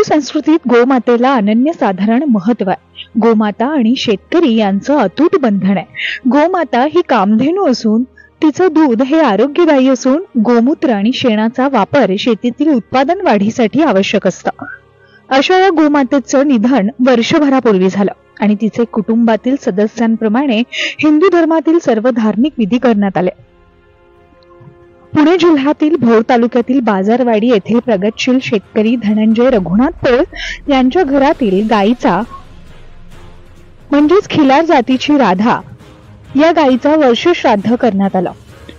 संस्कृतीत गोमातेला अनन्यसाधारण महत्व आहे। गोमाता आणि शेतकरी यांचं अतूट बंधन आहे। गोमाता ही कामधेनू असून तिचं दूध हे आरोग्यदायी असून गोमूत्र आणि शेणाचा वापर शेतीतील उत्पादन वाढीसाठी आवश्यक असतं। अशा या गोमातेचं निधन वर्षभरापूर्वी झालं आणि तिचे कुटुंबातील सदस्यांप्रमाणे हिंदू धर्मातील सर्व धार्मिक विधी करण्यात आले। पुणे जिल्ह्यातील भोर तालुक्यातील बाजारवाडी येथील प्रगतशील शेतकरी धनंजय रघुनाथ पोळ यांच्या घरातील गायीचा म्हणजेच खिलार जातीची राधा या गायीचा वर्ष श्राद्ध करण्यात आलं।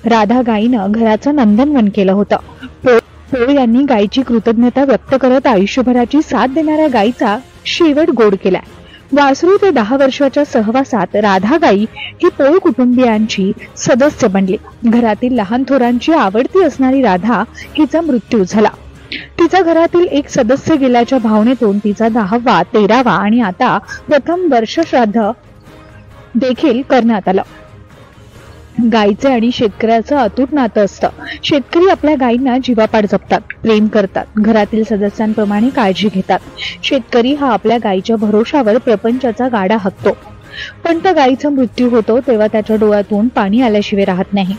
राधा गायीनं घराचं नंदनवन केलं होतं। पोळ यांनी गायीची कृतज्ञता व्यक्त करत आयुष्यभराची साथ देणाऱ्या गायीचा शेवट गोड केलाय। वासरू ते 10 वर्षाच्या सहवासात राधा गाई ही पोळ कुटुंबियांची सदस्य बनली। घरातील लहान थोरांची आवडती असणारी राधा हिचा मृत्यू झाला। तिचा घरातील एक सदस्य गेल्याच्या भावनेतून तिचा 10वा 13वा आणि आता प्रथम वर्ष श्राद्ध देखील करण्यात आलं। गायीचे आणि शेतकऱ्याचं अतूट नातं असतं। शेतकरी आपल्या गायींना जीवापाड जपतात, प्रेम करतात, घरातील सदस्यांप्रमाणे काळजी घेतात। शेतकरी हा आपल्या गायीच्या भरोशावर प्रपंचाचा गाडा हाकतो, पण त्या गायीचा मृत्यू होतो तेव्हा त्याच्या डोळ्यातून पाणी आल्याशिवाय राहत नाही।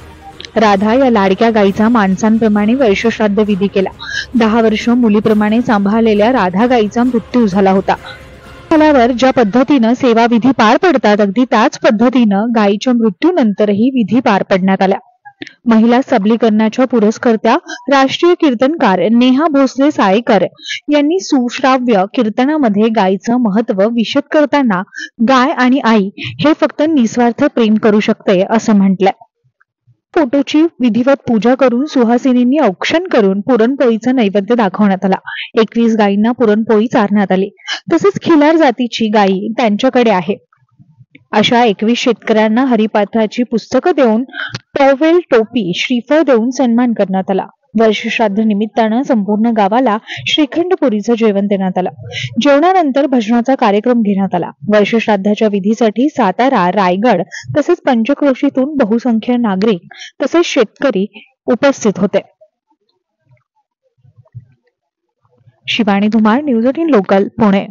राधा या लाडक्या गायीचा माणसांप्रमाणे वर्षश्राद्ध विधी केला। 10 वर्ष मुलीप्रमाणे सांभाळलेल्या राधा गायीचा मृत्यू झाला होता। झाल्यावर ज्या पद्धतीनं सेवा विधी पार पडतात अगदी त्याच पद्धतीनं गायीच्या मृत्यूनंतरही विधी पार पडण्यात आल्या। महिला सबलीकरणाच्या पुरस्कर्त्या राष्ट्रीय कीर्तनकार नेहा भोसले साळेकर यांनी सुश्राव्य कीर्तनामध्ये गायीचं महत्व विशद करताना गाय आणि आई हे फक्त निस्वार्थ प्रेम करू शकते असं म्हटलंय। फोटोची विधिवत पूजा करून सुहासिनींनी औक्षण करून पुरणपोळीचा नैवेद्य दाखवण्यात आला। 21 गायींना पुरणपोळी चारण्यात आली। तसेच खिलार जातीची गायी त्यांच्याकडे आहे अशा 21 शेतकऱ्यांना हरिपात्राची पुस्तकं देऊन टॉवेल, टोपी, श्रीफळ देऊन सन्मान करण्यात आला। वर्षश्राद्ध निमित्तानं संपूर्ण गावाला श्रीखंडपुरीचं जेवण देण्यात आलं। जेवणानंतर भजनाचा कार्यक्रम घेण्यात आला। वर्षश्राद्धाच्या विधीसाठी सातारा, रायगड तसेच पंचक्रोशीतून बहुसंख्य नागरिक तसेच शेतकरी उपस्थित होते। Shivani Dhumal, news 18 local, Pune.